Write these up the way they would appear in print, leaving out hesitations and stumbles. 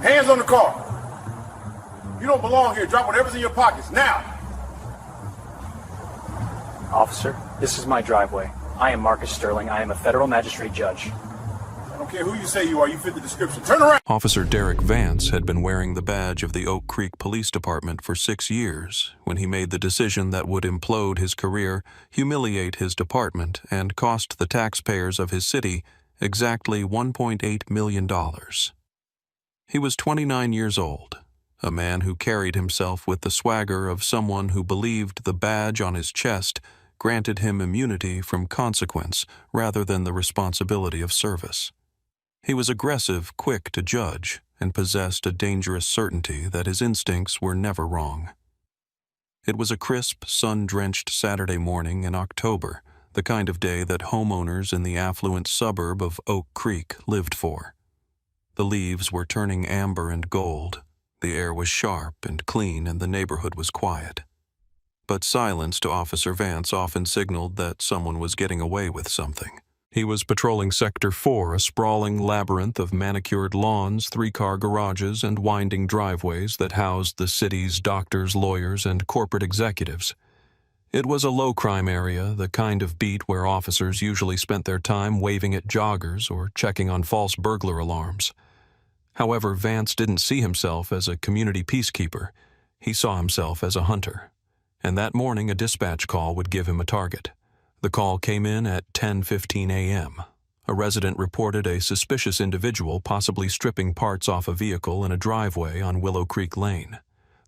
Hands on the car. You don't belong here. Drop whatever's in your pockets, now. Officer, this is my driveway. I am Marcus Sterling. I am a federal magistrate judge. I don't care who you say you are. You fit the description. Turn around. Officer Derek Vance had been wearing the badge of the Oak Creek Police Department for 6 years when he made the decision that would implode his career, humiliate his department, and cost the taxpayers of his city exactly $1.8 million. He was 29 years old, a man who carried himself with the swagger of someone who believed the badge on his chest granted him immunity from consequence rather than the responsibility of service. He was aggressive, quick to judge, and possessed a dangerous certainty that his instincts were never wrong. It was a crisp, sun-drenched Saturday morning in October, the kind of day that homeowners in the affluent suburb of Oak Creek lived for. The leaves were turning amber and gold, the air was sharp and clean, and the neighborhood was quiet. But silence to Officer Vance often signaled that someone was getting away with something. He was patrolling Sector 4, a sprawling labyrinth of manicured lawns, 3-car garages, and winding driveways that housed the city's doctors, lawyers, and corporate executives. It was a low-crime area, the kind of beat where officers usually spent their time waving at joggers or checking on false burglar alarms. However, Vance didn't see himself as a community peacekeeper. He saw himself as a hunter. And that morning a dispatch call would give him a target. The call came in at 10:15 a.m. A resident reported a suspicious individual possibly stripping parts off a vehicle in a driveway on Willow Creek Lane.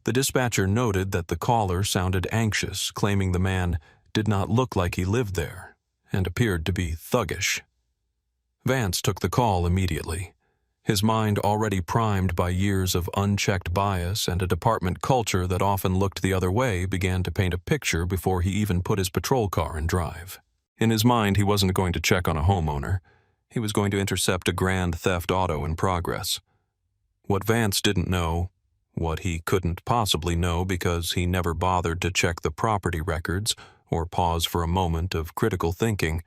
The dispatcher noted that the caller sounded anxious, claiming the man did not look like he lived there and appeared to be thuggish. Vance took the call immediately. His mind already primed by years of unchecked bias and a department culture that often looked the other way began to paint a picture before he even put his patrol car in drive. In his mind, he wasn't going to check on a homeowner. He was going to intercept a grand theft auto in progress. What Vance didn't know, what he couldn't possibly know because he never bothered to check the property records or pause for a moment of critical thinking,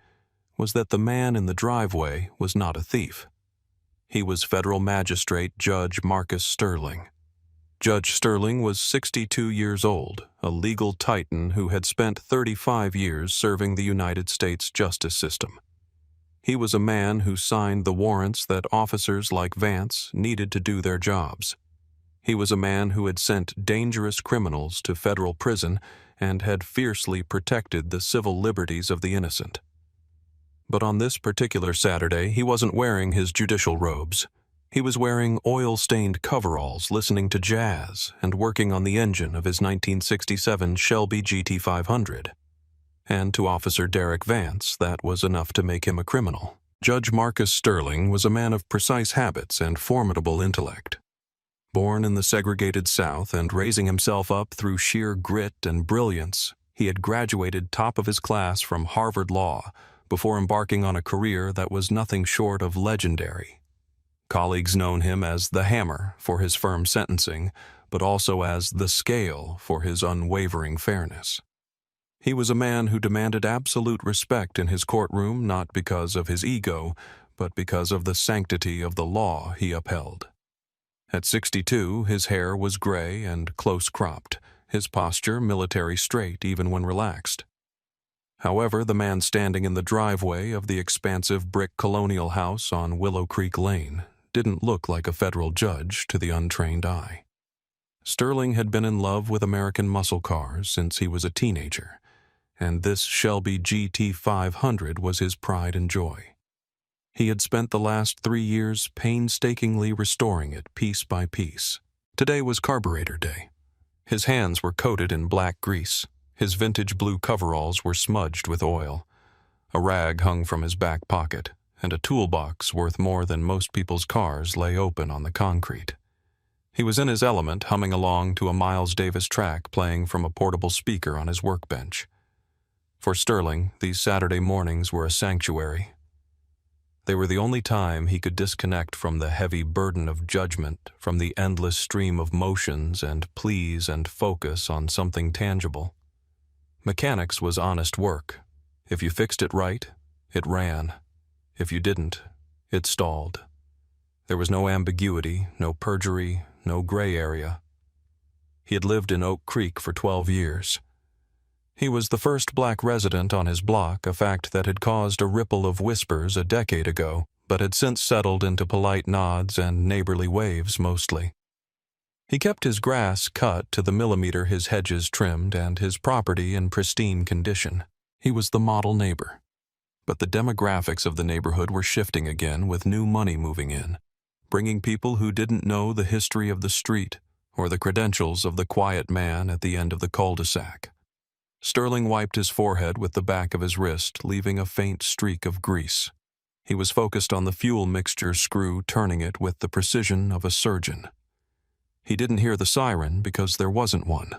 was that the man in the driveway was not a thief. He was federal magistrate Judge Marcus Sterling. Judge Sterling was 62 years old, a legal titan who had spent 35 years serving the United States justice system. He was a man who signed the warrants that officers like Vance needed to do their jobs. He was a man who had sent dangerous criminals to federal prison and had fiercely protected the civil liberties of the innocent. But on this particular Saturday, he wasn't wearing his judicial robes. He was wearing oil-stained coveralls, listening to jazz, and working on the engine of his 1967 Shelby GT500. And to Officer Derek Vance, that was enough to make him a criminal. Judge Marcus Sterling was a man of precise habits and formidable intellect. Born in the segregated South and raising himself up through sheer grit and brilliance, he had graduated top of his class from Harvard Law, before embarking on a career that was nothing short of legendary. Colleagues known him as the Hammer for his firm sentencing, but also as the Scale for his unwavering fairness. He was a man who demanded absolute respect in his courtroom not because of his ego, but because of the sanctity of the law he upheld. At 62, his hair was gray and close-cropped, his posture military straight even when relaxed. However, the man standing in the driveway of the expansive brick colonial house on Willow Creek Lane didn't look like a federal judge to the untrained eye. Sterling had been in love with American muscle cars since he was a teenager, and this Shelby GT500 was his pride and joy. He had spent the last 3 years painstakingly restoring it piece by piece. Today was carburetor day. His hands were coated in black grease. His vintage blue coveralls were smudged with oil. A rag hung from his back pocket, and a toolbox worth more than most people's cars lay open on the concrete. He was in his element, humming along to a Miles Davis track playing from a portable speaker on his workbench. For Sterling, these Saturday mornings were a sanctuary. They were the only time he could disconnect from the heavy burden of judgment, from the endless stream of motions and pleas, and focus on something tangible. Mechanics was honest work. If you fixed it right, it ran. If you didn't, it stalled. There was no ambiguity, no perjury, no gray area. He had lived in Oak Creek for 12 years. He was the first black resident on his block, a fact that had caused a ripple of whispers a decade ago, but had since settled into polite nods and neighborly waves mostly. He kept his grass cut to the millimeter, his hedges trimmed, and his property in pristine condition. He was the model neighbor. But the demographics of the neighborhood were shifting again, with new money moving in, bringing people who didn't know the history of the street or the credentials of the quiet man at the end of the cul-de-sac. Sterling wiped his forehead with the back of his wrist, leaving a faint streak of grease. He was focused on the fuel mixture screw, turning it with the precision of a surgeon. He didn't hear the siren because there wasn't one.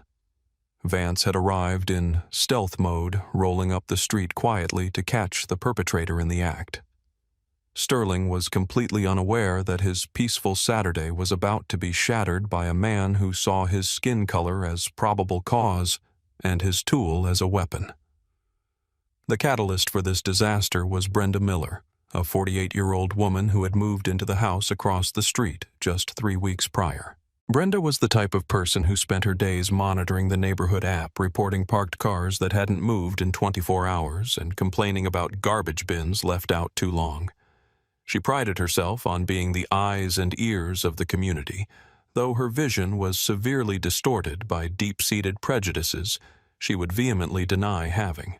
Vance had arrived in stealth mode, rolling up the street quietly to catch the perpetrator in the act. Sterling was completely unaware that his peaceful Saturday was about to be shattered by a man who saw his skin color as probable cause and his tool as a weapon. The catalyst for this disaster was Brenda Miller, a 48-year-old woman who had moved into the house across the street just 3 weeks prior. Brenda was the type of person who spent her days monitoring the neighborhood app, reporting parked cars that hadn't moved in 24 hours and complaining about garbage bins left out too long. She prided herself on being the eyes and ears of the community, though her vision was severely distorted by deep-seated prejudices she would vehemently deny having.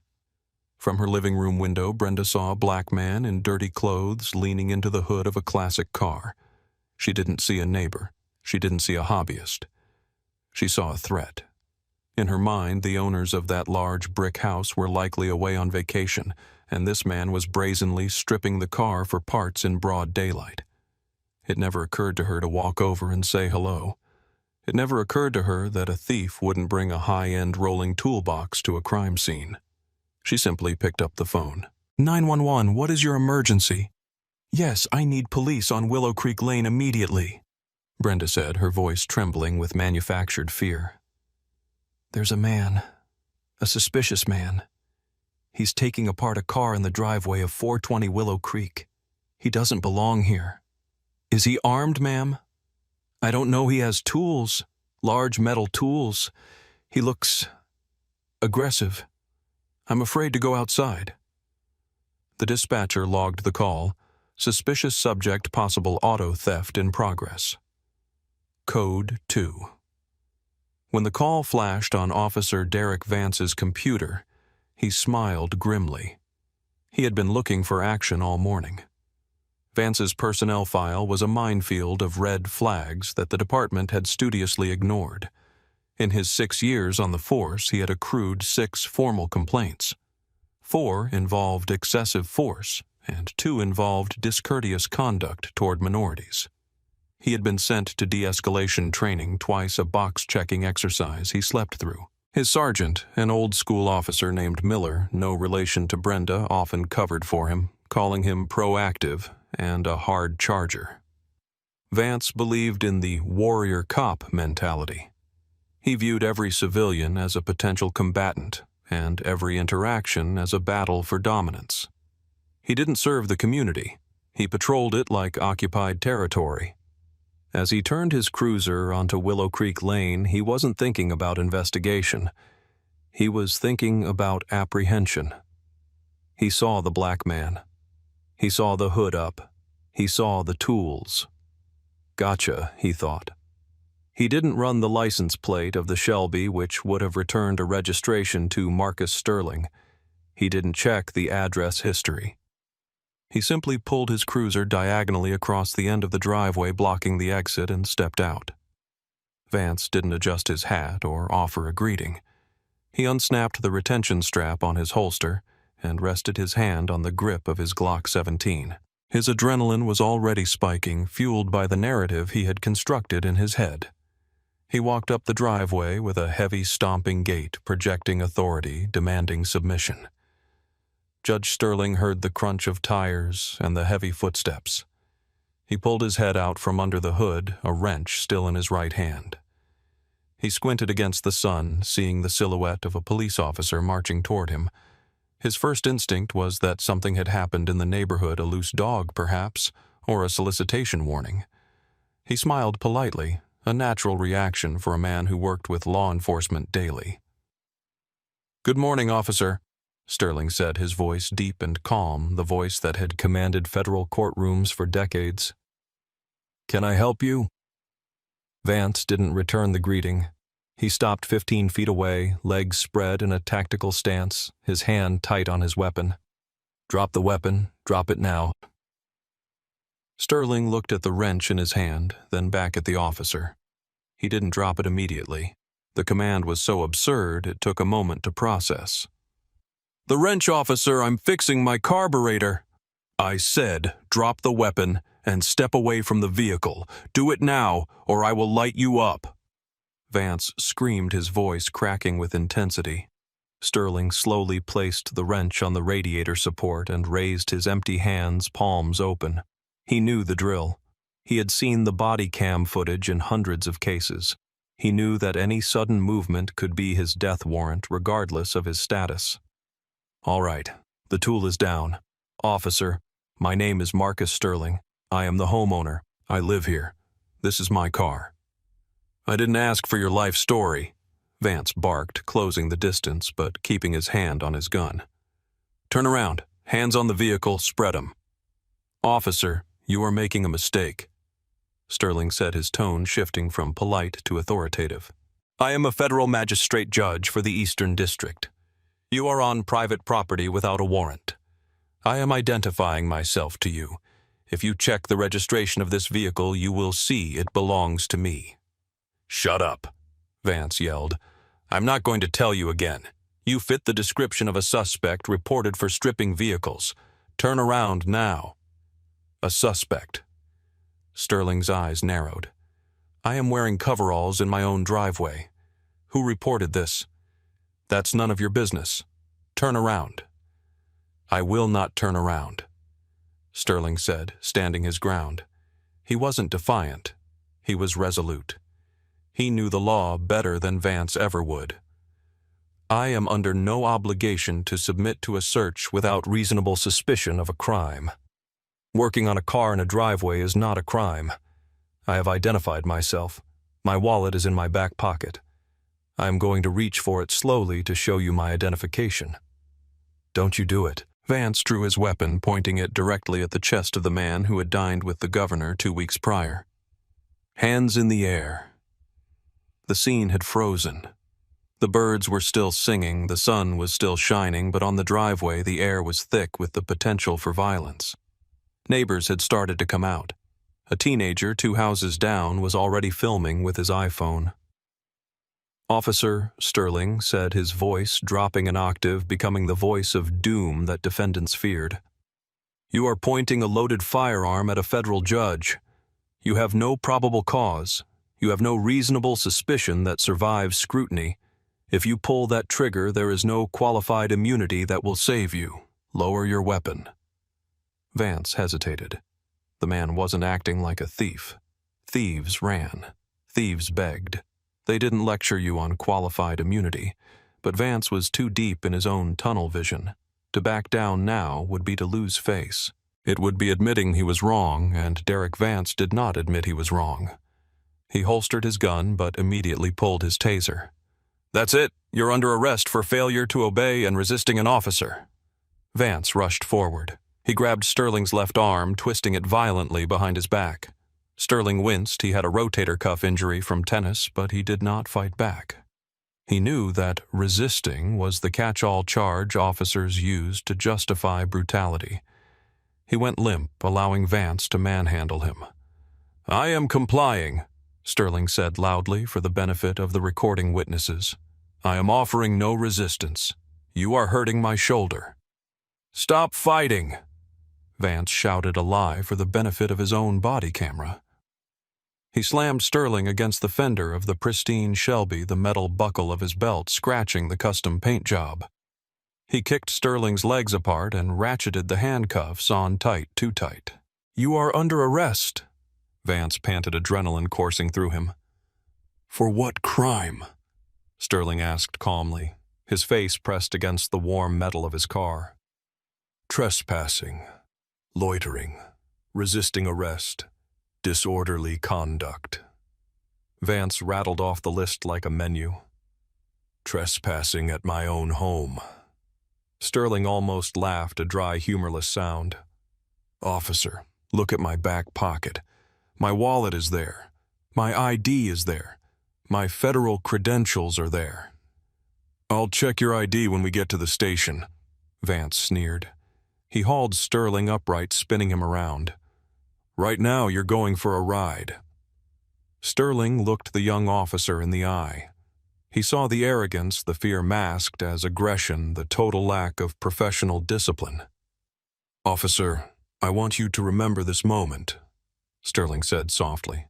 From her living room window, Brenda saw a black man in dirty clothes leaning into the hood of a classic car. She didn't see a neighbor. She didn't see a hobbyist. She saw a threat. In her mind, the owners of that large brick house were likely away on vacation, and this man was brazenly stripping the car for parts in broad daylight. It never occurred to her to walk over and say hello. It never occurred to her that a thief wouldn't bring a high-end rolling toolbox to a crime scene. She simply picked up the phone. 911, what is your emergency? Yes, I need police on Willow Creek Lane immediately, Brenda said, her voice trembling with manufactured fear. There's a man. A suspicious man. He's taking apart a car in the driveway of 420 Willow Creek. He doesn't belong here. Is he armed, ma'am? I don't know. He has tools. Large metal tools. He looks aggressive. I'm afraid to go outside. The dispatcher logged the call. Suspicious subject, possible auto theft in progress. Code 2. When the call flashed on Officer Derek Vance's computer, he smiled grimly. He had been looking for action all morning. Vance's personnel file was a minefield of red flags that the department had studiously ignored. In his 6 years on the force, he had accrued 6 formal complaints. 4 involved excessive force, and 2 involved discourteous conduct toward minorities. He had been sent to de-escalation training, twice a box-checking exercise he slept through. His sergeant, an old-school officer named Miller, no relation to Brenda, often covered for him, calling him proactive and a hard charger. Vance believed in the warrior cop mentality. He viewed every civilian as a potential combatant and every interaction as a battle for dominance. He didn't serve the community. He patrolled it like occupied territory. As he turned his cruiser onto Willow Creek Lane, he wasn't thinking about investigation. He was thinking about apprehension. He saw the black man. He saw the hood up. He saw the tools. Gotcha, he thought. He didn't run the license plate of the Shelby, which would have returned a registration to Marcus Sterling. He didn't check the address history. He simply pulled his cruiser diagonally across the end of the driveway, blocking the exit, and stepped out. Vance didn't adjust his hat or offer a greeting. He unsnapped the retention strap on his holster and rested his hand on the grip of his Glock 17. His adrenaline was already spiking, fueled by the narrative he had constructed in his head. He walked up the driveway with a heavy stomping gait, projecting authority, demanding submission. Judge Sterling heard the crunch of tires and the heavy footsteps. He pulled his head out from under the hood, a wrench still in his right hand. He squinted against the sun, seeing the silhouette of a police officer marching toward him. His first instinct was that something had happened in the neighborhood, a loose dog, perhaps, or a solicitation warning. He smiled politely, a natural reaction for a man who worked with law enforcement daily. "Good morning, officer," Sterling said, his voice deep and calm, the voice that had commanded federal courtrooms for decades. "Can I help you?" Vance didn't return the greeting. He stopped 15 feet away, legs spread in a tactical stance, his hand tight on his weapon. "Drop the weapon. Drop it now." Sterling looked at the wrench in his hand, then back at the officer. He didn't drop it immediately. The command was so absurd, it took a moment to process. "The wrench, officer, I'm fixing my carburetor." "I said, drop the weapon and step away from the vehicle. Do it now, or I will light you up." Vance screamed, his voice cracking with intensity. Sterling slowly placed the wrench on the radiator support and raised his empty hands, palms open. He knew the drill. He had seen the body cam footage in hundreds of cases. He knew that any sudden movement could be his death warrant, regardless of his status. "All right, the tool is down. Officer, my name is Marcus Sterling. I am the homeowner. I live here. This is my car." "I didn't ask for your life story," Vance barked, closing the distance but keeping his hand on his gun. "Turn around. Hands on the vehicle. Spread 'em." "Officer, you are making a mistake," Sterling said, his tone shifting from polite to authoritative. "I am a federal magistrate judge for the Eastern District. You are on private property without a warrant. I am identifying myself to you. If you check the registration of this vehicle, you will see it belongs to me." "Shut up," Vance yelled. "I'm not going to tell you again. You fit the description of a suspect reported for stripping vehicles. Turn around now." "A suspect." Sterling's eyes narrowed. "I am wearing coveralls in my own driveway. Who reported this?" "That's none of your business. Turn around." "I will not turn around," Sterling said, standing his ground. He wasn't defiant. He was resolute. He knew the law better than Vance ever would. "I am under no obligation to submit to a search without reasonable suspicion of a crime. Working on a car in a driveway is not a crime. I have identified myself. My wallet is in my back pocket. I am going to reach for it slowly to show you my identification." "Don't you do it." Vance drew his weapon, pointing it directly at the chest of the man who had dined with the governor 2 weeks prior. "Hands in the air." The scene had frozen. The birds were still singing, the sun was still shining, but on the driveway the air was thick with the potential for violence. Neighbors had started to come out. A teenager 2 houses down was already filming with his iPhone. "Officer," Sterling said, his voice dropping an octave, becoming the voice of doom that defendants feared. "You are pointing a loaded firearm at a federal judge. You have no probable cause. You have no reasonable suspicion that survives scrutiny. If you pull that trigger, there is no qualified immunity that will save you. Lower your weapon." Vance hesitated. The man wasn't acting like a thief. Thieves ran. Thieves begged. They didn't lecture you on qualified immunity, but Vance was too deep in his own tunnel vision. To back down now would be to lose face. It would be admitting he was wrong, and Derek Vance did not admit he was wrong. He holstered his gun, but immediately pulled his taser. "That's it. You're under arrest for failure to obey and resisting an officer." Vance rushed forward. He grabbed Sterling's left arm, twisting it violently behind his back. Sterling winced. He had a rotator cuff injury from tennis, but he did not fight back. He knew that resisting was the catch-all charge officers used to justify brutality. He went limp, allowing Vance to manhandle him. "I am complying," Sterling said loudly for the benefit of the recording witnesses. "I am offering no resistance. You are hurting my shoulder." "Stop fighting!" Vance shouted a lie for the benefit of his own body camera. He slammed Sterling against the fender of the pristine Shelby, the metal buckle of his belt scratching the custom paint job. He kicked Sterling's legs apart and ratcheted the handcuffs on tight, too tight. "You are under arrest," Vance panted, adrenaline coursing through him. "For what crime?" Sterling asked calmly, his face pressed against the warm metal of his car. "Trespassing, loitering, resisting arrest, disorderly conduct. Vance rattled off the list like a menu. Trespassing at my own home. Sterling almost laughed, a dry, humorless sound. Officer, look at my back pocket. My wallet is there. My ID is there. My federal credentials are there. I'll check your ID when we get to the station, Vance sneered. He hauled Sterling upright, spinning him around. Right now, you're going for a ride. Sterling looked the young officer in the eye. He saw the arrogance, the fear masked as aggression, the total lack of professional discipline. Officer, I want you to remember this moment, Sterling said softly.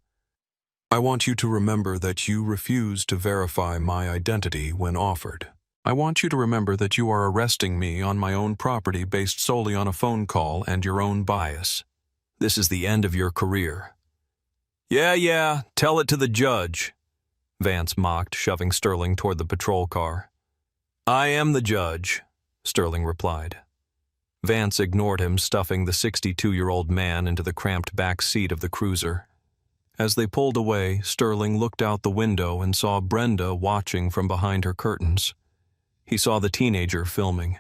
I want you to remember that you refused to verify my identity when offered. I want you to remember that you are arresting me on my own property based solely on a phone call and your own bias. This is the end of your career. Yeah, tell it to the judge, Vance mocked, shoving Sterling toward the patrol car. I am the judge, Sterling replied. Vance ignored him, stuffing the 62-year-old man into the cramped back seat of the cruiser. As they pulled away, Sterling looked out the window and saw Brenda watching from behind her curtains. He saw the teenager filming.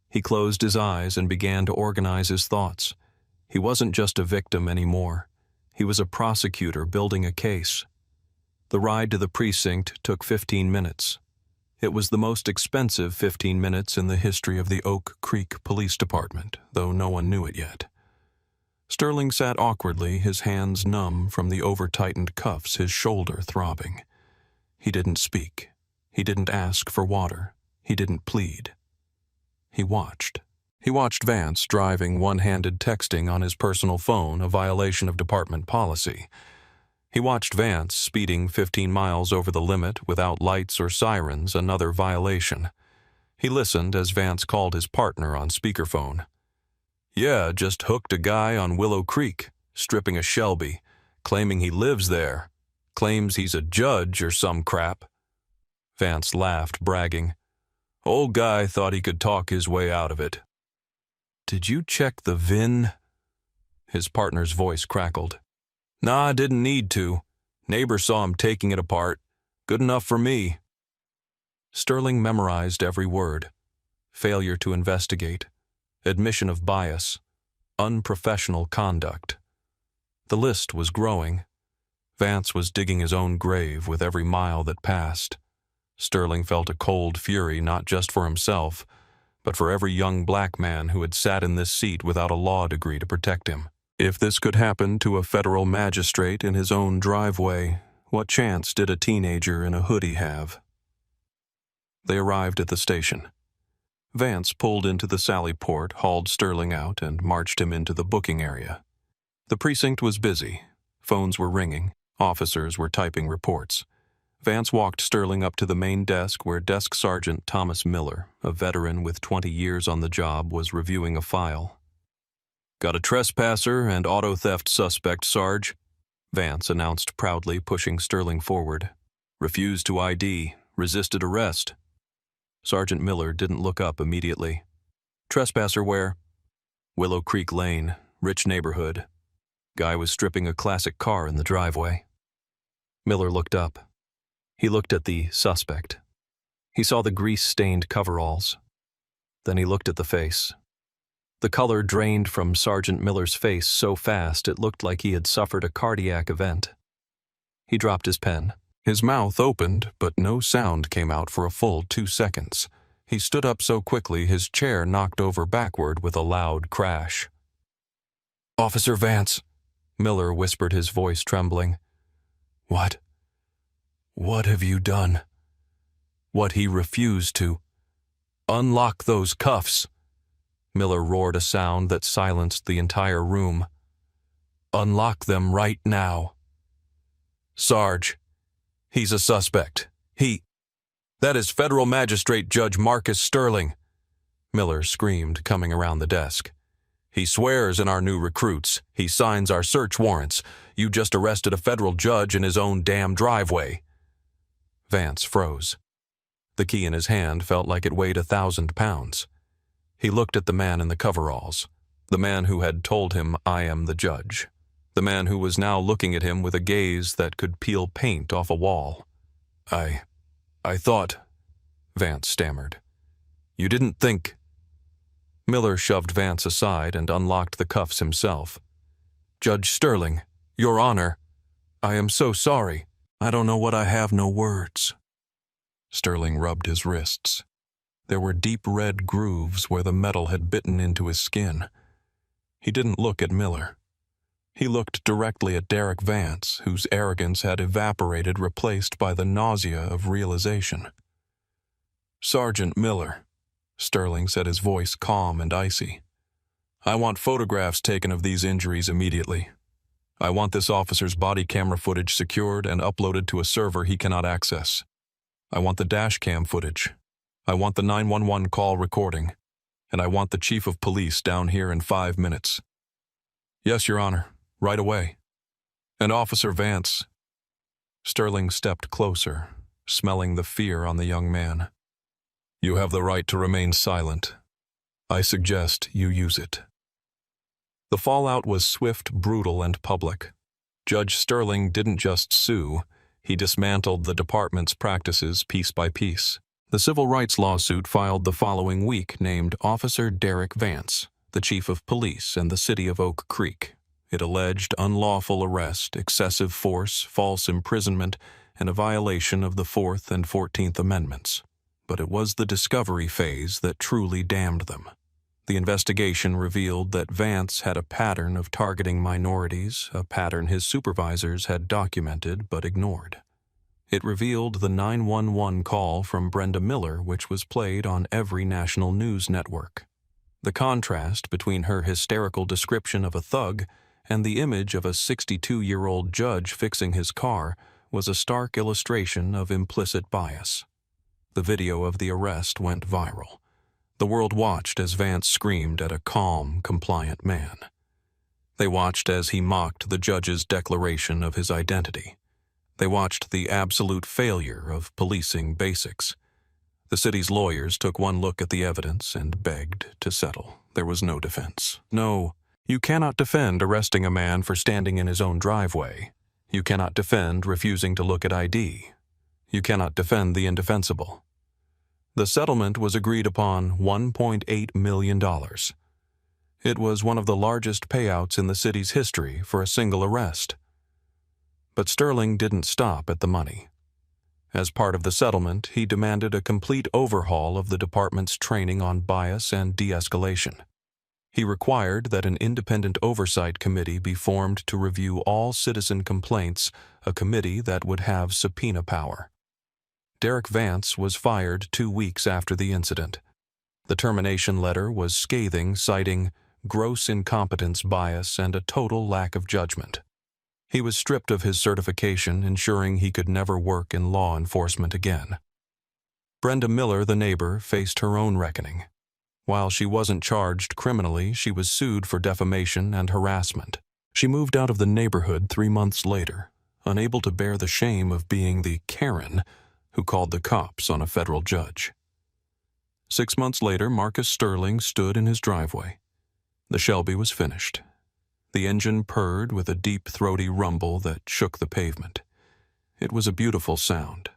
He closed his eyes and began to organize his thoughts. He wasn't just a victim anymore. He was a prosecutor building a case. The ride to the precinct took 15 minutes. It was the most expensive 15 minutes in the history of the Oak Creek Police Department, though no one knew it yet. Sterling sat awkwardly, his hands numb from the over-tightened cuffs, his shoulder throbbing. He didn't speak. He didn't ask for water. He didn't plead. He watched. He watched Vance driving one-handed texting on his personal phone, a violation of department policy. He watched Vance speeding 15 miles over the limit without lights or sirens, another violation. He listened as Vance called his partner on speakerphone. Yeah, just hooked a guy on Willow Creek, stripping a Shelby, claiming he lives there, claims he's a judge or some crap. Vance laughed, bragging. Old guy thought he could talk his way out of it. Did you check the VIN? His partner's voice crackled. Nah, I didn't need to. Neighbor saw him taking it apart. Good enough for me. Sterling memorized every word. Failure to investigate. Admission of bias. Unprofessional conduct. The list was growing. Vance was digging his own grave with every mile that passed. Sterling felt a cold fury not just for himself, but for every young black man who had sat in this seat without a law degree to protect him. If this could happen to a federal magistrate in his own driveway, what chance did a teenager in a hoodie have? They arrived at the station. Vance pulled into the Sally Port, hauled Sterling out, and marched him into the booking area. The precinct was busy. Phones were ringing. Officers were typing reports. Vance walked Sterling up to the main desk where Desk Sergeant Thomas Miller, a veteran with 20 years on the job, was reviewing a file. Got a trespasser and auto theft suspect, Sarge, Vance announced proudly, pushing Sterling forward. Refused to ID, resisted arrest. Sergeant Miller didn't look up immediately. Trespasser where? Willow Creek Lane, rich neighborhood. Guy was stripping a classic car in the driveway. Miller looked up. He looked at the suspect. He saw the grease-stained coveralls. Then he looked at the face. The color drained from Sergeant Miller's face so fast it looked like he had suffered a cardiac event. He dropped his pen. His mouth opened, but no sound came out for a full 2 seconds. He stood up so quickly his chair knocked over backward with a loud crash. Officer Vance, Miller whispered, his voice trembling. What? What have you done? What he refused to. Unlock those cuffs. Miller roared a sound that silenced the entire room. Unlock them right now. Sarge, he's a suspect. That is Federal Magistrate Judge Marcus Sterling, Miller screamed, coming around the desk. He swears in our new recruits. He signs our search warrants. You just arrested a federal judge in his own damn driveway. Vance froze. The key in his hand felt like it weighed 1,000 pounds. He looked at the man in the coveralls. The man who had told him, "I am the judge." The man who was now looking at him with a gaze that could peel paint off a wall. I thought," Vance stammered. "You didn't think—" Miller shoved Vance aside and unlocked the cuffs himself. "Judge Sterling, Your Honor, I am so sorry. I don't know what I have no words." Sterling rubbed his wrists. There were deep red grooves where the metal had bitten into his skin. He didn't look at Miller. He looked directly at Derek Vance, whose arrogance had evaporated, replaced by the nausea of realization. "Sergeant Miller," Sterling said, his voice calm and icy, "I want photographs taken of these injuries immediately. I want this officer's body camera footage secured and uploaded to a server he cannot access. I want the dash cam footage. I want the 911 call recording. And I want the chief of police down here in 5 minutes." "Yes, Your Honor, right away." "And Officer Vance." Sterling stepped closer, smelling the fear on the young man. "You have the right to remain silent. I suggest you use it." The fallout was swift, brutal, and public. Judge Sterling didn't just sue, he dismantled the department's practices piece by piece. The civil rights lawsuit filed the following week named Officer Derek Vance, the chief of police in the city of Oak Creek. It alleged unlawful arrest, excessive force, false imprisonment, and a violation of the 4th and 14th Amendments. But it was the discovery phase that truly damned them. The investigation revealed that Vance had a pattern of targeting minorities, a pattern his supervisors had documented but ignored. It revealed the 911 call from Brenda Miller, which was played on every national news network. The contrast between her hysterical description of a thug and the image of a 62-year-old judge fixing his car was a stark illustration of implicit bias. The video of the arrest went viral. The world watched as Vance screamed at a calm, compliant man. They watched as he mocked the judge's declaration of his identity. They watched the absolute failure of policing basics. The city's lawyers took one look at the evidence and begged to settle. There was no defense. No, you cannot defend arresting a man for standing in his own driveway. You cannot defend refusing to look at ID. You cannot defend the indefensible. The settlement was agreed upon $1.8 million. It was one of the largest payouts in the city's history for a single arrest. But Sterling didn't stop at the money. As part of the settlement, he demanded a complete overhaul of the department's training on bias and de-escalation. He required that an independent oversight committee be formed to review all citizen complaints, a committee that would have subpoena power. Derek Vance was fired 2 weeks after the incident. The termination letter was scathing, citing gross incompetence, bias, and a total lack of judgment. He was stripped of his certification, ensuring he could never work in law enforcement again. Brenda Miller, the neighbor, faced her own reckoning. While she wasn't charged criminally, she was sued for defamation and harassment. She moved out of the neighborhood 3 months later, unable to bear the shame of being the Karen who called the cops on a federal judge. 6 months later, Marcus Sterling stood in his driveway. The Shelby was finished. The engine purred with a deep, throaty rumble that shook the pavement. It was a beautiful sound.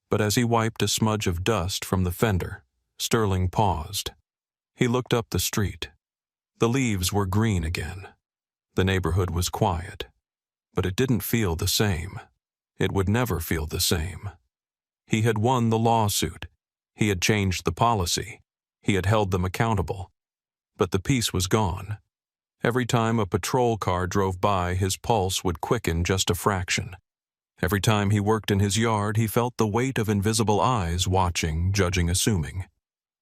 But as he wiped a smudge of dust from the fender, Sterling paused. He looked up the street. The leaves were green again. The neighborhood was quiet. But it didn't feel the same. It would never feel the same. He had won the lawsuit. He had changed the policy. He had held them accountable. But the peace was gone. Every time a patrol car drove by, his pulse would quicken just a fraction. Every time he worked in his yard, he felt the weight of invisible eyes watching, judging, assuming.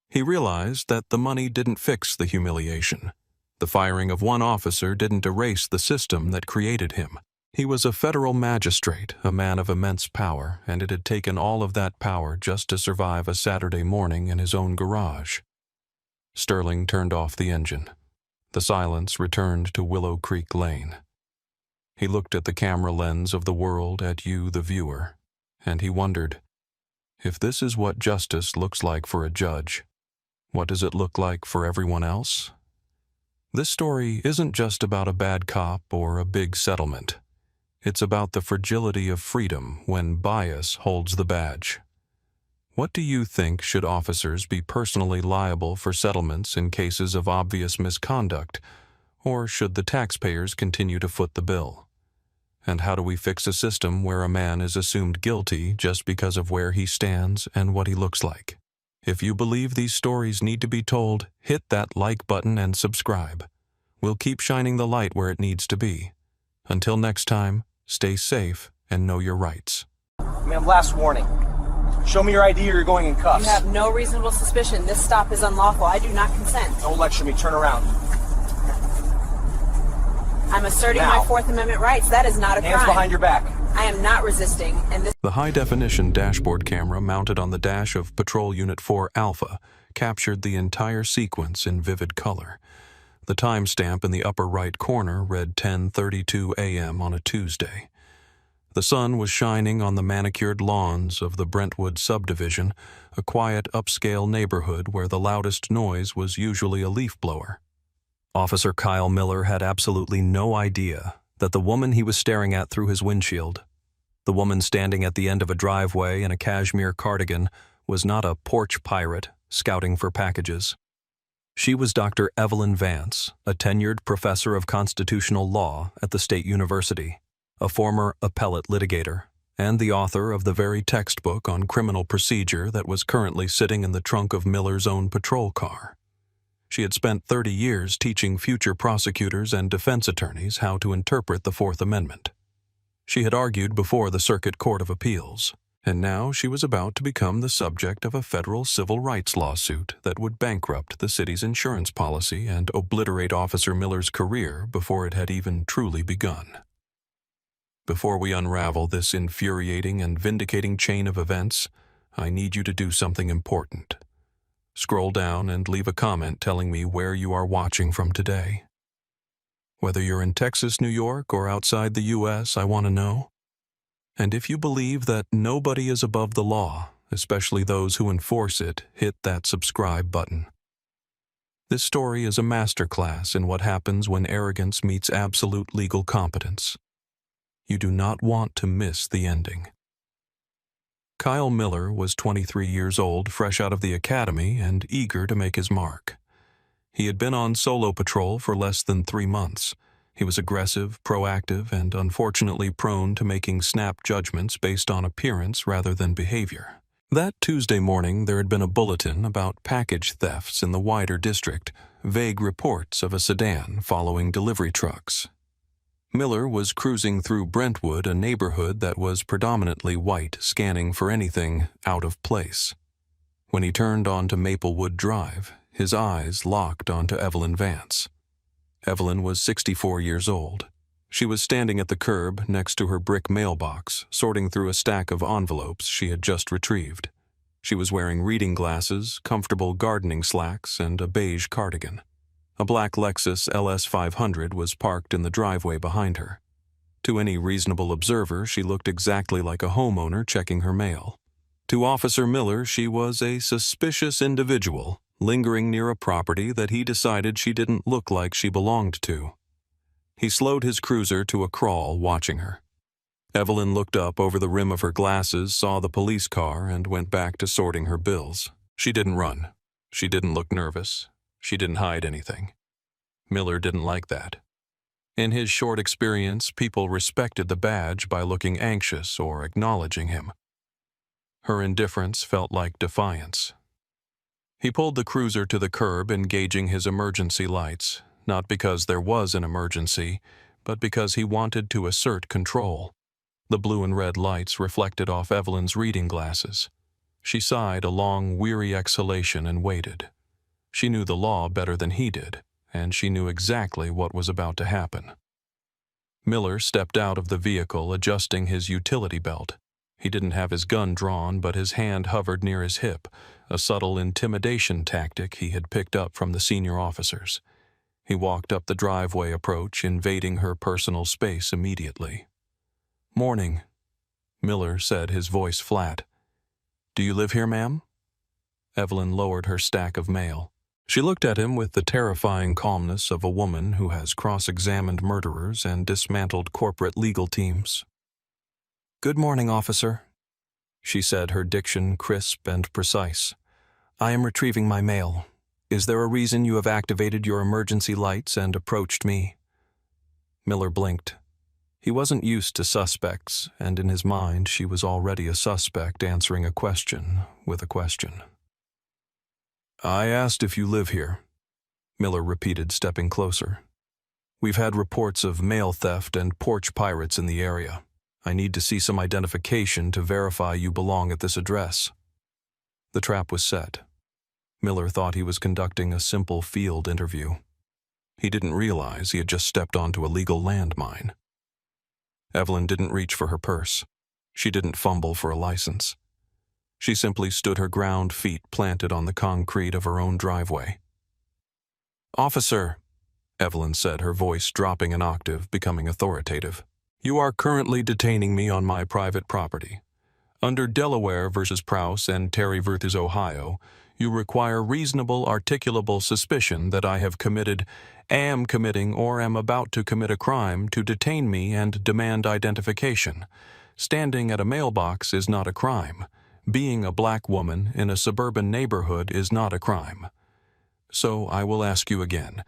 He realized that the money didn't fix the humiliation. The firing of one officer didn't erase the system that created him. He was a federal magistrate, a man of immense power, and it had taken all of that power just to survive a Saturday morning in his own garage. Sterling turned off the engine. The silence returned to Willow Creek Lane. He looked at the camera lens of the world, at you, the viewer, and he wondered, if this is what justice looks like for a judge, what does it look like for everyone else? This story isn't just about a bad cop or a big settlement. It's about the fragility of freedom when bias holds the badge. What do you think? Should officers be personally liable for settlements in cases of obvious misconduct, or should the taxpayers continue to foot the bill? And how do we fix a system where a man is assumed guilty just because of where he stands and what he looks like? If you believe these stories need to be told, hit that like button and subscribe. We'll keep shining the light where it needs to be. Until next time, stay safe and know your rights. Ma'am, last warning. Show me your ID or you're going in cuffs. You have no reasonable suspicion. This stop is unlawful. I do not consent. Don't lecture me. Turn around. I'm asserting Now. my Fourth Amendment rights. That is not a Hands crime. behind your back. I am not resisting, and this... The high-definition dashboard camera mounted on the dash of Patrol Unit 4 Alpha captured the entire sequence in vivid color. The timestamp in the upper right corner read 10:32 a.m. on a Tuesday. The sun was shining on the manicured lawns of the Brentwood subdivision, a quiet upscale neighborhood where the loudest noise was usually a leaf blower. Officer Kyle Miller had absolutely no idea that the woman he was staring at through his windshield, the woman standing at the end of a driveway in a cashmere cardigan, was not a porch pirate scouting for packages. She was Dr. Evelyn Vance, a tenured professor of constitutional law at the State University, a former appellate litigator, and the author of the very textbook on criminal procedure that was currently sitting in the trunk of Miller's own patrol car. She had spent 30 years teaching future prosecutors and defense attorneys how to interpret the Fourth Amendment. She had argued before the Circuit Court of Appeals, and now she was about to become the subject of a federal civil rights lawsuit that would bankrupt the city's insurance policy and obliterate Officer Miller's career before it had even truly begun. Before we unravel this infuriating and vindicating chain of events, I need you to do something important. Scroll down and leave a comment telling me where you are watching from today. Whether you're in Texas, New York, or outside the U.S., I want to know. And if you believe that nobody is above the law, especially those who enforce it, hit that subscribe button. This story is a masterclass in what happens when arrogance meets absolute legal competence. You do not want to miss the ending. Kyle Miller was 23 years old, fresh out of the academy, and eager to make his mark. He had been on solo patrol for less than 3 months. He was aggressive, proactive, and unfortunately prone to making snap judgments based on appearance rather than behavior. That Tuesday morning, there had been a bulletin about package thefts in the wider district, vague reports of a sedan following delivery trucks. Miller was cruising through Brentwood, a neighborhood that was predominantly white, scanning for anything out of place. When he turned onto Maplewood Drive, his eyes locked onto Evelyn Vance. Evelyn was 64 years old. She was standing at the curb next to her brick mailbox, sorting through a stack of envelopes she had just retrieved. She was wearing reading glasses, comfortable gardening slacks, and a beige cardigan. A black Lexus LS 500 was parked in the driveway behind her. To any reasonable observer, she looked exactly like a homeowner checking her mail. To Officer Miller, she was a suspicious individual, lingering near a property that he decided she didn't look like she belonged to. He slowed his cruiser to a crawl, watching her. Evelyn looked up over the rim of her glasses, saw the police car, and went back to sorting her bills. She didn't run. She didn't look nervous. She didn't hide anything. Miller didn't like that. In his short experience, people respected the badge by looking anxious or acknowledging him. Her indifference felt like defiance. He pulled the cruiser to the curb, engaging his emergency lights, not because there was an emergency, but because he wanted to assert control. The blue and red lights reflected off Evelyn's reading glasses. She sighed a long, weary exhalation and waited. She knew the law better than he did, and she knew exactly what was about to happen. Miller stepped out of the vehicle, adjusting his utility belt. He didn't have his gun drawn, but his hand hovered near his hip, a subtle intimidation tactic he had picked up from the senior officers. He walked up the driveway approach, invading her personal space immediately. "Morning," Miller said, his voice flat. "Do you live here, ma'am?" Evelyn lowered her stack of mail. She looked at him with the terrifying calmness of a woman who has cross-examined murderers and dismantled corporate legal teams. "Good morning, officer," she said, her diction crisp and precise. "I am retrieving my mail. Is there a reason you have activated your emergency lights and approached me?" Miller blinked. He wasn't used to suspects, and in his mind she was already a suspect answering a question with a question. "I asked if you live here," Miller repeated, stepping closer. "We've had reports of mail theft and porch pirates in the area. I need to see some identification to verify you belong at this address." The trap was set. Miller thought he was conducting a simple field interview. He didn't realize he had just stepped onto a legal landmine. Evelyn didn't reach for her purse. She didn't fumble for a license. She simply stood her ground, feet planted on the concrete of her own driveway. "Officer," Evelyn said, her voice dropping an octave, becoming authoritative, "you are currently detaining me on my private property. Under Delaware v. Prowse and Terry v. Ohio, you require reasonable articulable suspicion that I have committed, am committing, or am about to commit a crime to detain me and demand identification. Standing at a mailbox is not a crime. Being a black woman in a suburban neighborhood is not a crime. So I will ask you again,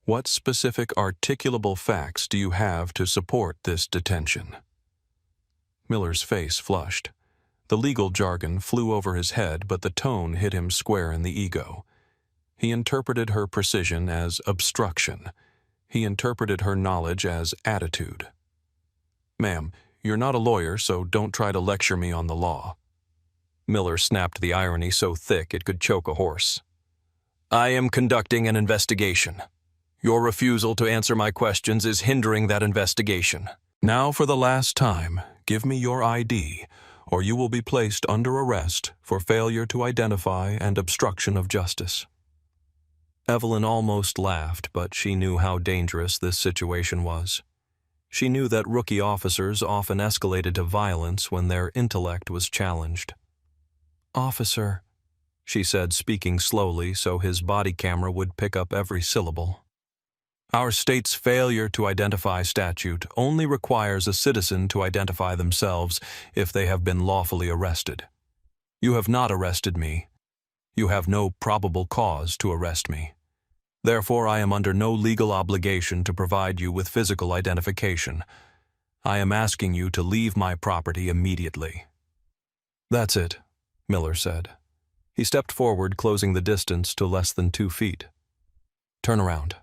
what specific articulable facts do you have to support this detention?" Miller's face flushed. The legal jargon flew over his head, but the tone hit him square in the ego. He interpreted her precision as obstruction. He interpreted her knowledge as attitude. "Ma'am, you're not a lawyer, so don't try to lecture me on the law." Miller snapped the irony so thick it could choke a horse. "I am conducting an investigation. Your refusal to answer my questions is hindering that investigation. Now, for the last time, give me your ID, or you will be placed under arrest for failure to identify and obstruction of justice." Evelyn almost laughed, but she knew how dangerous this situation was. She knew that rookie officers often escalated to violence when their intellect was challenged. "Officer," she said, speaking slowly so his body camera would pick up every syllable. "Our state's failure to identify statute only requires a citizen to identify themselves if they have been lawfully arrested. You have not arrested me. You have no probable cause to arrest me. Therefore, I am under no legal obligation to provide you with physical identification. I am asking you to leave my property immediately." "That's it," Miller said. He stepped forward, closing the distance to less than 2 feet. "Turn around."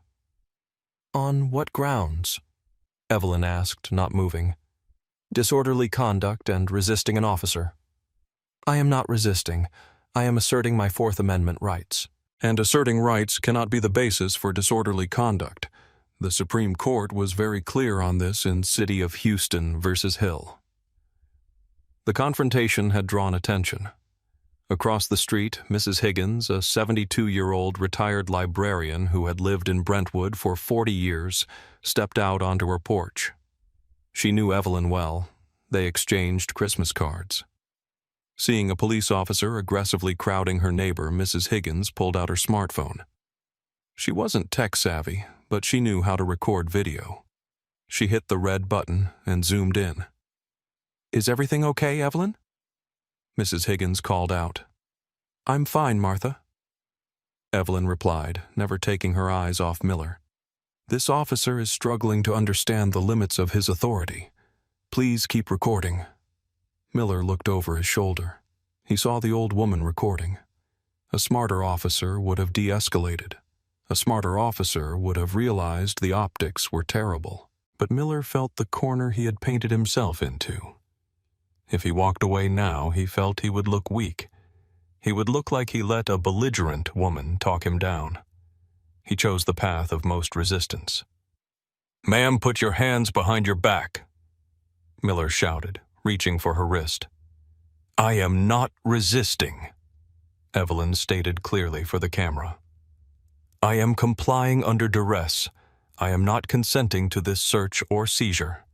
"On what grounds?" Evelyn asked, not moving. "Disorderly conduct and resisting an officer." "I am not resisting. I am asserting my Fourth Amendment rights." "And asserting rights cannot be the basis for disorderly conduct. The Supreme Court was very clear on this in City of Houston v. Hill." The confrontation had drawn attention. Across the street, Mrs. Higgins, a 72-year-old retired librarian who had lived in Brentwood for 40 years, stepped out onto her porch. She knew Evelyn well. They exchanged Christmas cards. Seeing a police officer aggressively crowding her neighbor, Mrs. Higgins pulled out her smartphone. She wasn't tech-savvy, but she knew how to record video. She hit the red button and zoomed in. "Is everything okay, Evelyn?" Mrs. Higgins called out. "I'm fine, Martha." Evelyn replied, never taking her eyes off Miller. "This officer is struggling to understand the limits of his authority. Please keep recording." Miller looked over his shoulder. He saw the old woman recording. A smarter officer would have de-escalated. A smarter officer would have realized the optics were terrible. But Miller felt the corner he had painted himself into. If he walked away now, he felt he would look weak. He would look like he let a belligerent woman talk him down. He chose the path of most resistance. "Ma'am, put your hands behind your back," Miller shouted, reaching for her wrist. "I am not resisting," Evelyn stated clearly for the camera. "I am complying under duress. I am not consenting to this search or seizure."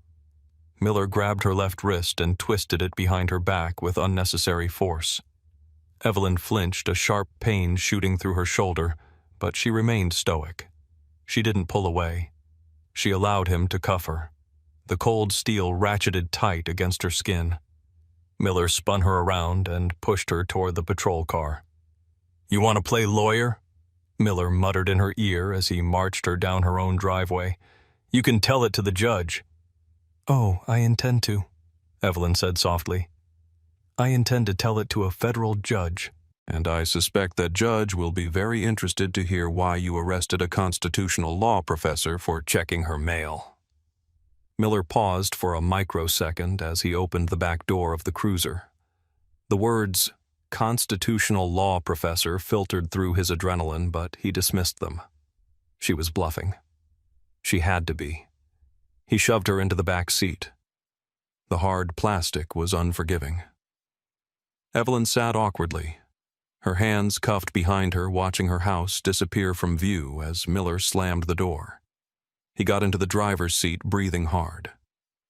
Miller grabbed her left wrist and twisted it behind her back with unnecessary force. Evelyn flinched, a sharp pain shooting through her shoulder, but she remained stoic. She didn't pull away. She allowed him to cuff her. The cold steel ratcheted tight against her skin. Miller spun her around and pushed her toward the patrol car. "You want to play lawyer?" Miller muttered in her ear as he marched her down her own driveway. "You can tell it to the judge." "Oh, I intend to," Evelyn said softly. "I intend to tell it to a federal judge." "And I suspect that judge will be very interested to hear why you arrested a constitutional law professor for checking her mail." Miller paused for a microsecond as he opened the back door of the cruiser. The words, "constitutional law professor," filtered through his adrenaline, but he dismissed them. She was bluffing. She had to be. He shoved her into the back seat. The hard plastic was unforgiving. Evelyn sat awkwardly, her hands cuffed behind her, watching her house disappear from view as Miller slammed the door. He got into the driver's seat, breathing hard.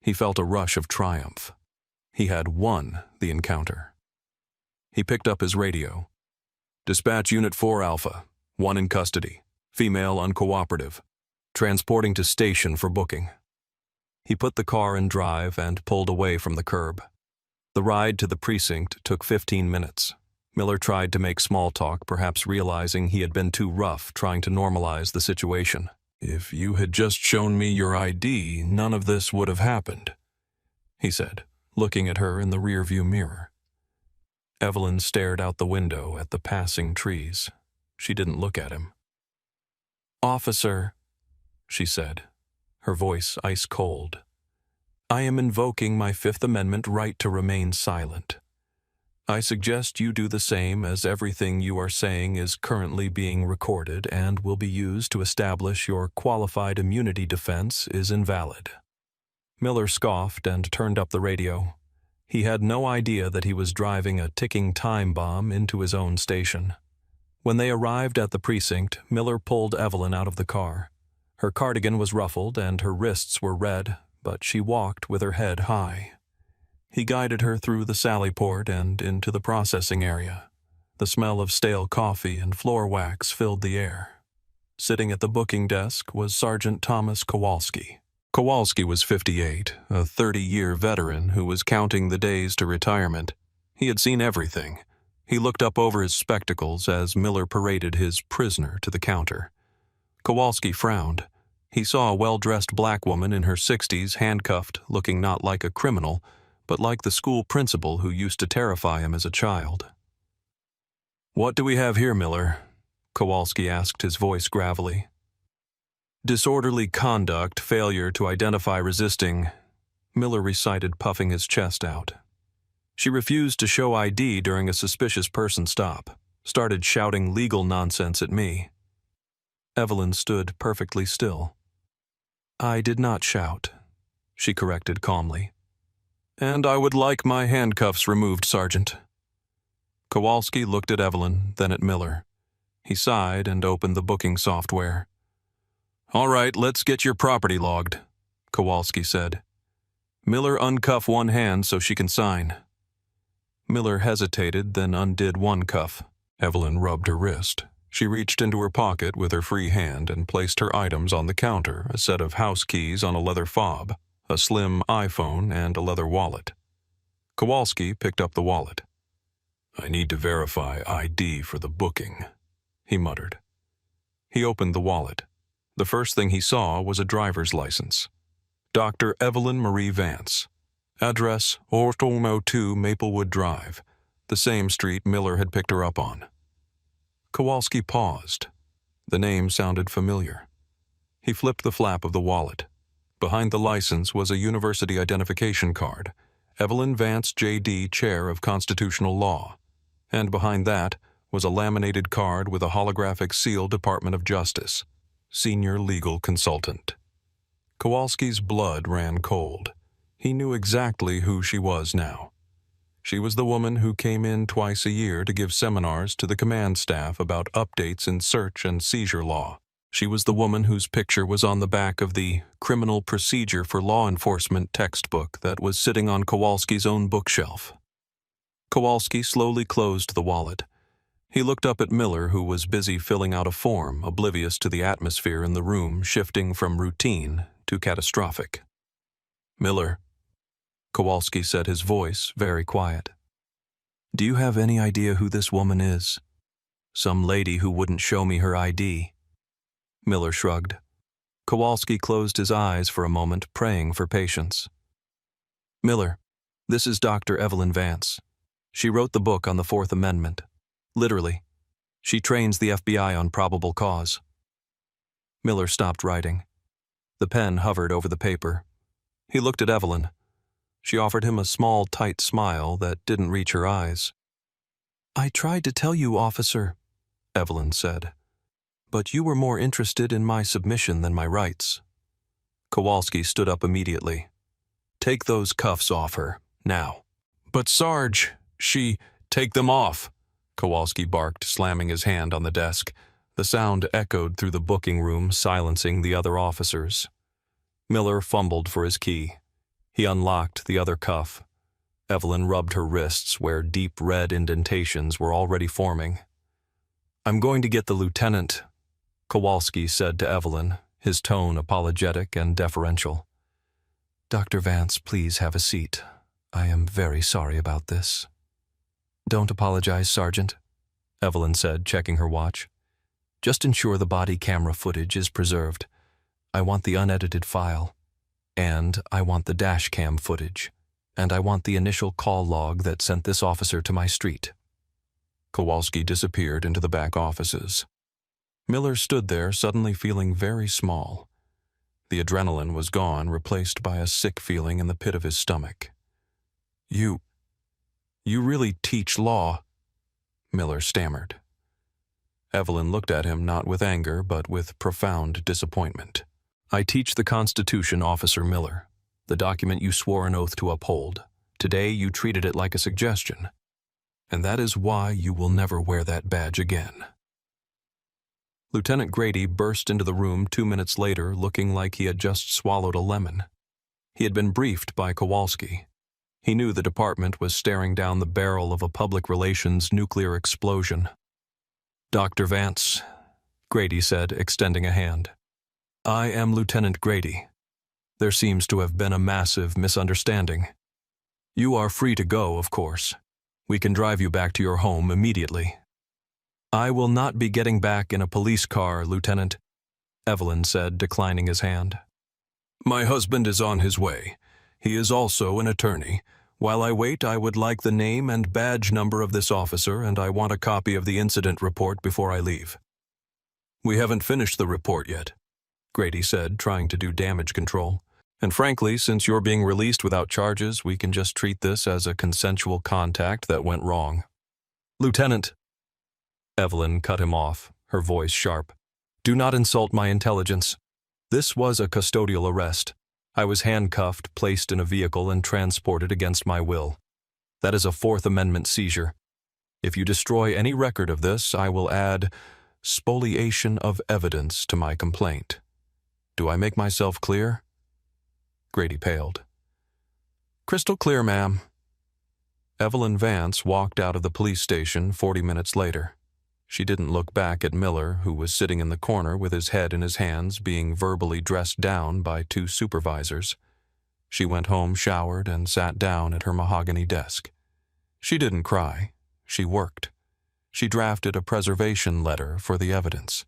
He felt a rush of triumph. He had won the encounter. He picked up his radio. "Dispatch Unit 4 Alpha, 1 in custody, female uncooperative, transporting to station for booking." He put the car in drive and pulled away from the curb. The ride to the precinct took 15 minutes. Miller tried to make small talk, perhaps realizing he had been too rough, trying to normalize the situation. "If you had just shown me your ID, none of this would have happened," he said, looking at her in the rearview mirror. Evelyn stared out the window at the passing trees. She didn't look at him. "Officer," she said, her voice ice cold, "I am invoking my Fifth Amendment right to remain silent. I suggest you do the same, as everything you are saying is currently being recorded and will be used to establish your qualified immunity defense is invalid." Miller scoffed and turned up the radio. He had no idea that he was driving a ticking time bomb into his own station. When they arrived at the precinct, Miller pulled Evelyn out of the car. Her cardigan was ruffled and her wrists were red, but she walked with her head high. He guided her through the sally port and into the processing area. The smell of stale coffee and floor wax filled the air. Sitting at the booking desk was Sergeant Thomas Kowalski. Kowalski was 58, a 30-year veteran who was counting the days to retirement. He had seen everything. He looked up over his spectacles as Miller paraded his prisoner to the counter. Kowalski frowned. He saw a well-dressed black woman in her 60s, handcuffed, looking not like a criminal, but like the school principal who used to terrify him as a child. "What do we have here, Miller?" Kowalski asked, his voice gravelly. "Disorderly conduct, failure to identify resisting," Miller recited, puffing his chest out. "She refused to show ID during a suspicious person stop, started shouting legal nonsense at me." Evelyn stood perfectly still. "I did not shout," she corrected calmly. "And I would like my handcuffs removed, Sergeant." Kowalski looked at Evelyn, then at Miller. He sighed and opened the booking software. "All right, let's get your property logged," Kowalski said. "Miller, uncuff one hand so she can sign." Miller hesitated, then undid one cuff. Evelyn rubbed her wrist. She reached into her pocket with her free hand and placed her items on the counter, a set of house keys on a leather fob, a slim iPhone, and a leather wallet. Kowalski picked up the wallet. "I need to verify ID for the booking," he muttered. He opened the wallet. The first thing he saw was a driver's license. Dr. Evelyn Marie Vance. Address, Ortomo 2 Maplewood Drive, the same street Miller had picked her up on. Kowalski paused. The name sounded familiar. He flipped the flap of the wallet. Behind the license was a university identification card, Evelyn Vance, J.D., Chair of Constitutional Law, and behind that was a laminated card with a holographic seal, Department of Justice, Senior Legal Consultant. Kowalski's blood ran cold. He knew exactly who she was now. She was the woman who came in twice a year to give seminars to the command staff about updates in search and seizure law. She was the woman whose picture was on the back of the Criminal Procedure for Law Enforcement textbook that was sitting on Kowalski's own bookshelf. Kowalski slowly closed the wallet. He looked up at Miller, who was busy filling out a form, oblivious to the atmosphere in the room shifting from routine to catastrophic. "Miller," Kowalski said, his voice very quiet. "Do you have any idea who this woman is? Some lady who wouldn't show me her ID." Miller shrugged. Kowalski closed his eyes for a moment, praying for patience. "Miller, this is Dr. Evelyn Vance. She wrote the book on the Fourth Amendment. Literally. She trains the FBI on probable cause." Miller stopped writing. The pen hovered over the paper. He looked at Evelyn. She offered him a small, tight smile that didn't reach her eyes. "I tried to tell you, officer," Evelyn said, "but you were more interested in my submission than my rights." Kowalski stood up immediately. "Take those cuffs off her, now." "But Sarge, take them off," Kowalski barked, slamming his hand on the desk. The sound echoed through the booking room, silencing the other officers. Miller fumbled for his key. He unlocked the other cuff. Evelyn rubbed her wrists where deep red indentations were already forming. "I'm going to get the lieutenant," Kowalski said to Evelyn, his tone apologetic and deferential. "Dr. Vance, please have a seat. I am very sorry about this." "Don't apologize, Sergeant," Evelyn said, checking her watch. "Just ensure the body camera footage is preserved. I want the unedited file. And I want the dash cam footage. And I want the initial call log that sent this officer to my street." Kowalski disappeared into the back offices. Miller stood there, suddenly feeling very small. The adrenaline was gone, replaced by a sick feeling in the pit of his stomach. You really teach law?" Miller stammered. Evelyn looked at him not with anger, but with profound disappointment. "I teach the Constitution, Officer Miller, the document you swore an oath to uphold. Today you treated it like a suggestion. And that is why you will never wear that badge again." Lieutenant Grady burst into the room 2 minutes later, looking like he had just swallowed a lemon. He had been briefed by Kowalski. He knew the department was staring down the barrel of a public relations nuclear explosion. "Dr. Vance," Grady said, extending a hand. "I am Lieutenant Grady. There seems to have been a massive misunderstanding. You are free to go, of course. We can drive you back to your home immediately." "I will not be getting back in a police car, Lieutenant," Evelyn said, declining his hand. "My husband is on his way. He is also an attorney. While I wait, I would like the name and badge number of this officer, and I want a copy of the incident report before I leave." "We haven't finished the report yet," Grady said, trying to do damage control. "And frankly, since you're being released without charges, we can just treat this as a consensual contact that went wrong." "Lieutenant," Evelyn cut him off, her voice sharp, "do not insult my intelligence. This was a custodial arrest. I was handcuffed, placed in a vehicle, and transported against my will. That is a Fourth Amendment seizure. If you destroy any record of this, I will add spoliation of evidence to my complaint. Do I make myself clear?" Grady paled. "Crystal clear, ma'am." Evelyn Vance walked out of the police station 40 minutes later. She didn't look back at Miller, who was sitting in the corner with his head in his hands, being verbally dressed down by 2 supervisors. She went home, showered, and sat down at her mahogany desk. She didn't cry. She worked. She drafted a preservation letter for the evidence.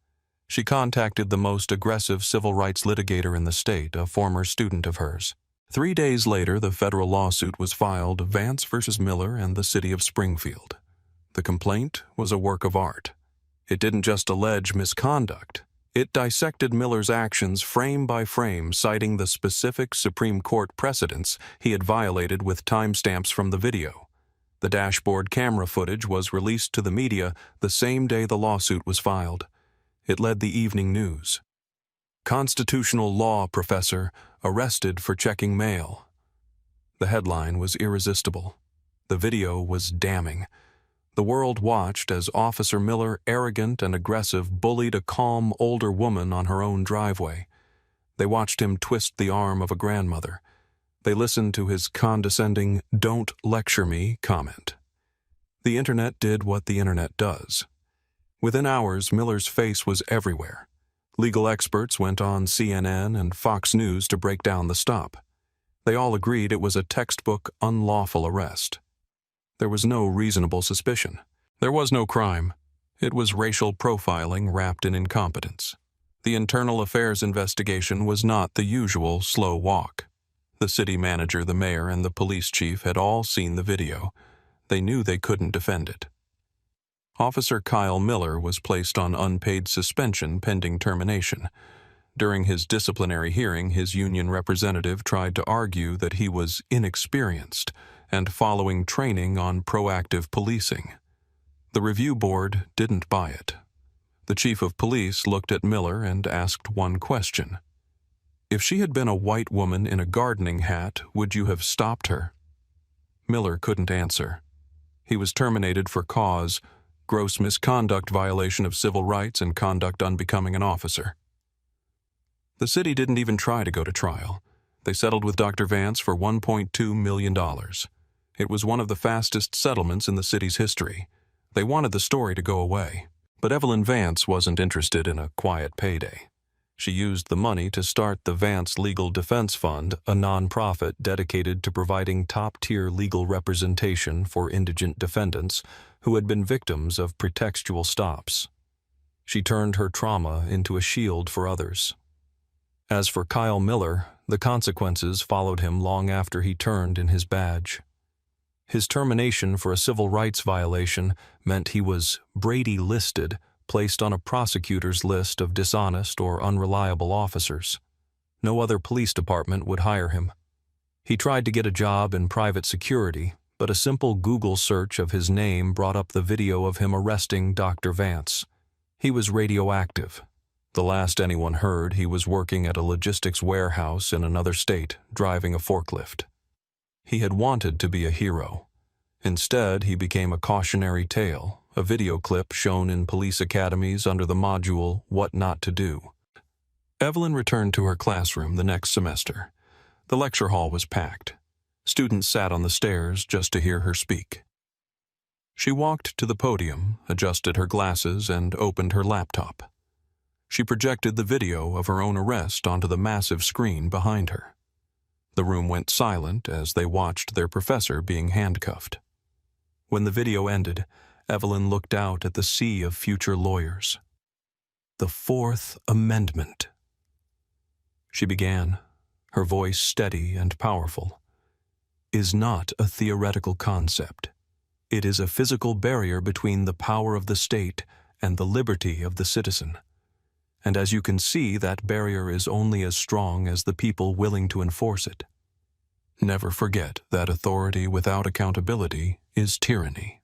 She contacted the most aggressive civil rights litigator in the state, a former student of hers. 3 days later, the federal lawsuit was filed, Vance versus Miller and the city of Springfield. The complaint was a work of art. It didn't just allege misconduct. It dissected Miller's actions frame by frame, citing the specific Supreme Court precedents he had violated with timestamps from the video. The dashboard camera footage was released to the media the same day the lawsuit was filed. It led the evening news. "Constitutional law professor arrested for checking mail." The headline was irresistible. The video was damning. The world watched as Officer Miller, arrogant and aggressive, bullied a calm, older woman on her own driveway. They watched him twist the arm of a grandmother. They listened to his condescending, "Don't lecture me" comment. The internet did what the internet does. Within hours, Miller's face was everywhere. Legal experts went on CNN and Fox News to break down the stop. They all agreed it was a textbook unlawful arrest. There was no reasonable suspicion. There was no crime. It was racial profiling wrapped in incompetence. The internal affairs investigation was not the usual slow walk. The city manager, the mayor, and the police chief had all seen the video. They knew they couldn't defend it. Officer Kyle Miller was placed on unpaid suspension pending termination. During his disciplinary hearing, his union representative tried to argue that he was inexperienced and following training on proactive policing. The review board didn't buy it. The chief of police looked at Miller and asked one question. If she had been a white woman in a gardening hat, would you have stopped her? Miller couldn't answer. He was terminated for cause, gross misconduct, violation of civil rights, and conduct unbecoming an officer. The city didn't even try to go to trial. They settled with Dr. Vance for $1.2 million. It was one of the fastest settlements in the city's history. They wanted the story to go away. But Evelyn Vance wasn't interested in a quiet payday. She used the money to start the Vance Legal Defense Fund, a nonprofit dedicated to providing top-tier legal representation for indigent defendants who had been victims of pretextual stops. She turned her trauma into a shield for others. As for Kyle Miller, the consequences followed him long after he turned in his badge. His termination for a civil rights violation meant he was Brady-listed, placed on a prosecutor's list of dishonest or unreliable officers. No other police department would hire him. He tried to get a job in private security, but a simple Google search of his name brought up the video of him arresting Dr. Vance. He was radioactive. The last anyone heard, he was working at a logistics warehouse in another state, driving a forklift. He had wanted to be a hero. Instead, he became a cautionary tale, a video clip shown in police academies under the module What Not to Do. Evelyn returned to her classroom the next semester. The lecture hall was packed. Students sat on the stairs just to hear her speak. She walked to the podium, adjusted her glasses, and opened her laptop. She projected the video of her own arrest onto the massive screen behind her. The room went silent as they watched their professor being handcuffed. When the video ended, Evelyn looked out at the sea of future lawyers. The Fourth Amendment. She began, her voice steady and powerful, is not a theoretical concept. It is a physical barrier between the power of the state and the liberty of the citizen. And as you can see, that barrier is only as strong as the people willing to enforce it. Never forget that authority without accountability is tyranny.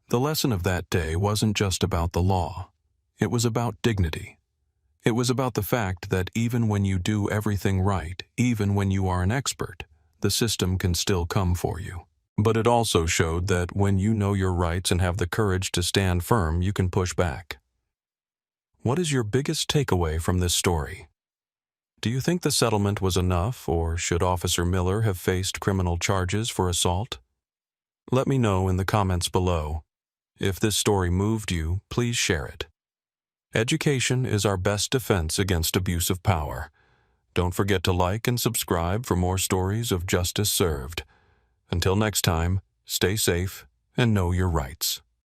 The lesson of that day wasn't just about the law. It was about dignity. It was about the fact that even when you do everything right, even when you are an expert, the system can still come for you. But it also showed that when you know your rights and have the courage to stand firm, you can push back. What is your biggest takeaway from this story? Do you think the settlement was enough, or should Officer Miller have faced criminal charges for assault? Let me know in the comments below. If this story moved you, please share it. Education is our best defense against abuse of power. Don't forget to like and subscribe for more stories of justice served. Until next time, stay safe and know your rights.